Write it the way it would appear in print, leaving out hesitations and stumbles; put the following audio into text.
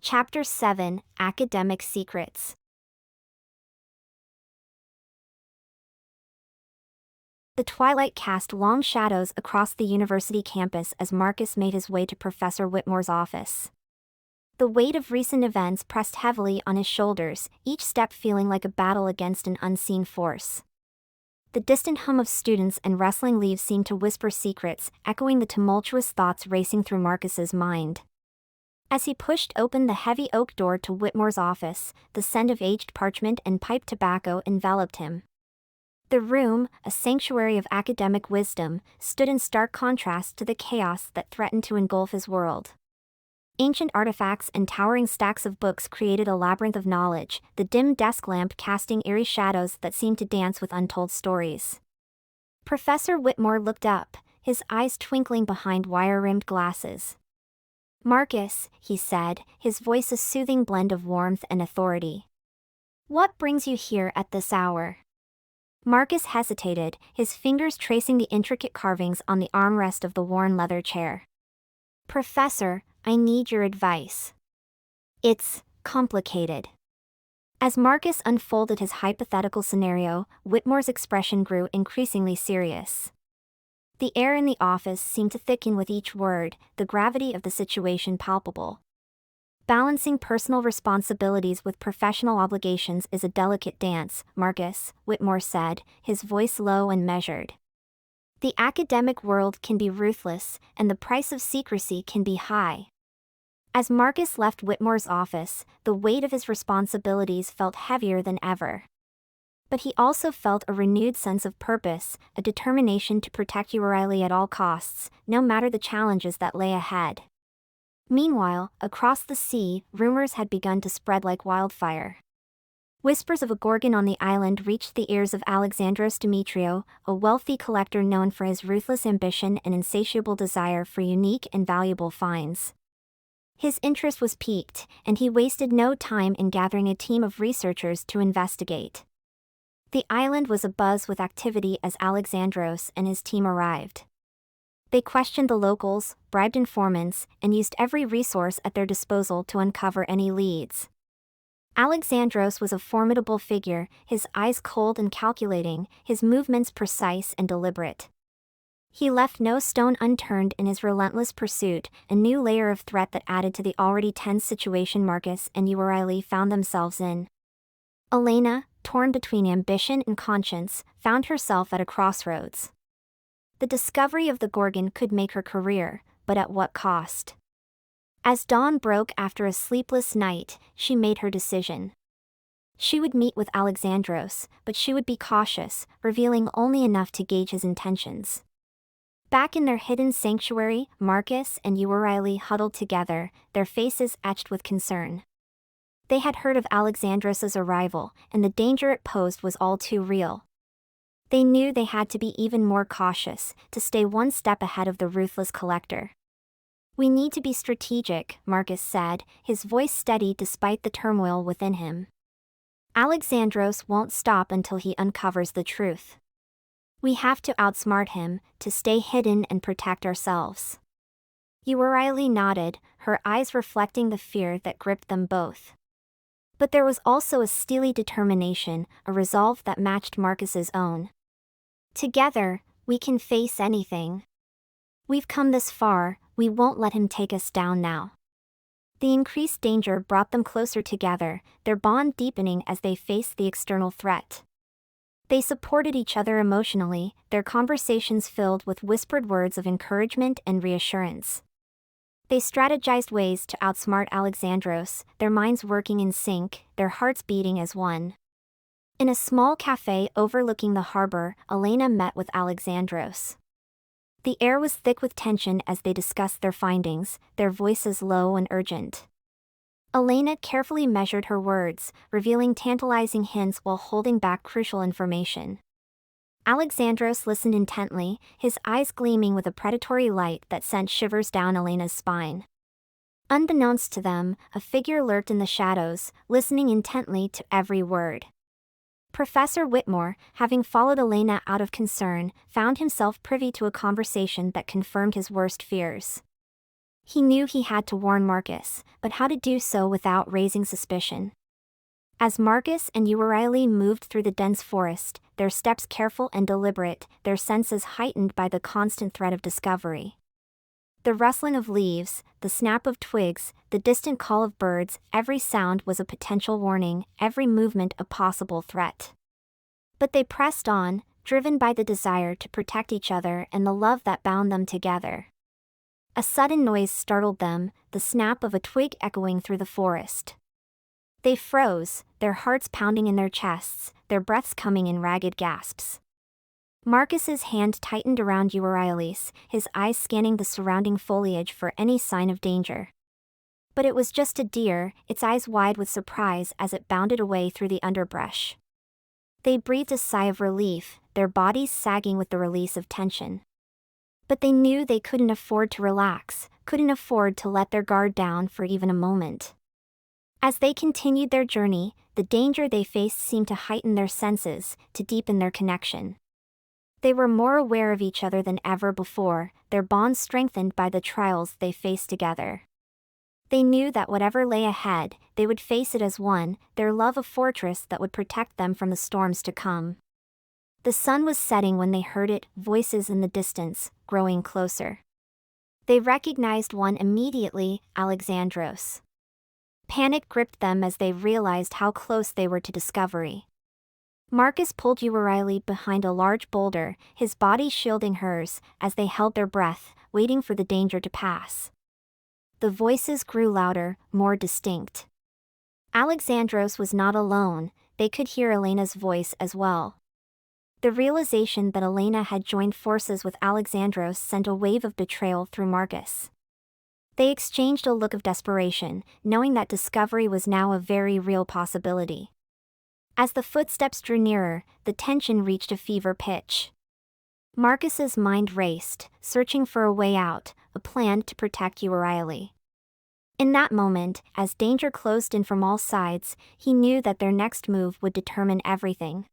Chapter 7, Academic Secrets. The twilight cast long shadows across the university campus as Marcus made his way to Professor Whitmore's office. The weight of recent events pressed heavily on his shoulders, each step feeling like a battle against an unseen force. The distant hum of students and rustling leaves seemed to whisper secrets, echoing the tumultuous thoughts racing through Marcus's mind. As he pushed open the heavy oak door to Whitmore's office, the scent of aged parchment and pipe tobacco enveloped him. The room, a sanctuary of academic wisdom, stood in stark contrast to the chaos that threatened to engulf his world. Ancient artifacts and towering stacks of books created a labyrinth of knowledge, the dim desk lamp casting eerie shadows that seemed to dance with untold stories. Professor Whitmore looked up, his eyes twinkling behind wire-rimmed glasses. "Marcus," he said, his voice a soothing blend of warmth and authority. "What brings you here at this hour?" Marcus hesitated, his fingers tracing the intricate carvings on the armrest of the worn leather chair. "Professor, I need your advice. It's complicated." As Marcus unfolded his hypothetical scenario, Whitmore's expression grew increasingly serious. The air in the office seemed to thicken with each word, the gravity of the situation palpable. "Balancing personal responsibilities with professional obligations is a delicate dance, Marcus," Whitmore said, his voice low and measured. "The academic world can be ruthless, and the price of secrecy can be high." As Marcus left Whitmore's office, the weight of his responsibilities felt heavier than ever. But he also felt a renewed sense of purpose, a determination to protect Euryale at all costs, no matter the challenges that lay ahead. Meanwhile, across the sea, rumors had begun to spread like wildfire. Whispers of a Gorgon on the island reached the ears of Alexandros Dimitriou, a wealthy collector known for his ruthless ambition and insatiable desire for unique and valuable finds. His interest was piqued, and he wasted no time in gathering a team of researchers to investigate. The island was abuzz with activity as Alexandros and his team arrived. They questioned the locals, bribed informants, and used every resource at their disposal to uncover any leads. Alexandros was a formidable figure, his eyes cold and calculating, his movements precise and deliberate. He left no stone unturned in his relentless pursuit, a new layer of threat that added to the already tense situation Marcus and Euryale found themselves in. Elena, torn between ambition and conscience, found herself at a crossroads. The discovery of the Gorgon could make her career, but at what cost? As dawn broke after a sleepless night, she made her decision. She would meet with Alexandros, but she would be cautious, revealing only enough to gauge his intentions. Back in their hidden sanctuary, Marcus and Euryale huddled together, their faces etched with concern. They had heard of Alexandros' arrival, and the danger it posed was all too real. They knew they had to be even more cautious, to stay one step ahead of the ruthless collector. "We need to be strategic," Marcus said, his voice steady despite the turmoil within him. "Alexandros won't stop until he uncovers the truth. We have to outsmart him, to stay hidden and protect ourselves." Euryale nodded, her eyes reflecting the fear that gripped them both. But there was also a steely determination, a resolve that matched Marcus's own. "Together, we can face anything. We've come this far, we won't let him take us down now." The increased danger brought them closer together, their bond deepening as they faced the external threat. They supported each other emotionally, their conversations filled with whispered words of encouragement and reassurance. They strategized ways to outsmart Alexandros, their minds working in sync, their hearts beating as one. In a small cafe overlooking the harbor, Elena met with Alexandros. The air was thick with tension as they discussed their findings, their voices low and urgent. Elena carefully measured her words, revealing tantalizing hints while holding back crucial information. Alexandros listened intently, his eyes gleaming with a predatory light that sent shivers down Elena's spine. Unbeknownst to them, a figure lurked in the shadows, listening intently to every word. Professor Whitmore, having followed Elena out of concern, found himself privy to a conversation that confirmed his worst fears. He knew he had to warn Marcus, but how to do so without raising suspicion. As Marcus and Euryale moved through the dense forest, their steps careful and deliberate, their senses heightened by the constant threat of discovery. The rustling of leaves, the snap of twigs, the distant call of birds, every sound was a potential warning, every movement a possible threat. But they pressed on, driven by the desire to protect each other and the love that bound them together. A sudden noise startled them, the snap of a twig echoing through the forest. They froze, their hearts pounding in their chests, their breaths coming in ragged gasps. Marcus's hand tightened around Euryale's, his eyes scanning the surrounding foliage for any sign of danger. But it was just a deer, its eyes wide with surprise as it bounded away through the underbrush. They breathed a sigh of relief, their bodies sagging with the release of tension. But they knew they couldn't afford to relax, couldn't afford to let their guard down for even a moment. As they continued their journey, the danger they faced seemed to heighten their senses, to deepen their connection. They were more aware of each other than ever before, their bonds strengthened by the trials they faced together. They knew that whatever lay ahead, they would face it as one, their love a fortress that would protect them from the storms to come. The sun was setting when they heard it, voices in the distance, growing closer. They recognized one immediately, Alexandros. Panic gripped them as they realized how close they were to discovery. Marcus pulled Euryale behind a large boulder, his body shielding hers, as they held their breath, waiting for the danger to pass. The voices grew louder, more distinct. Alexandros was not alone, they could hear Elena's voice as well. The realization that Elena had joined forces with Alexandros sent a wave of betrayal through Marcus. They exchanged a look of desperation, knowing that discovery was now a very real possibility. As the footsteps drew nearer, the tension reached a fever pitch. Marcus's mind raced, searching for a way out, a plan to protect Euryale. In that moment, as danger closed in from all sides, he knew that their next move would determine everything.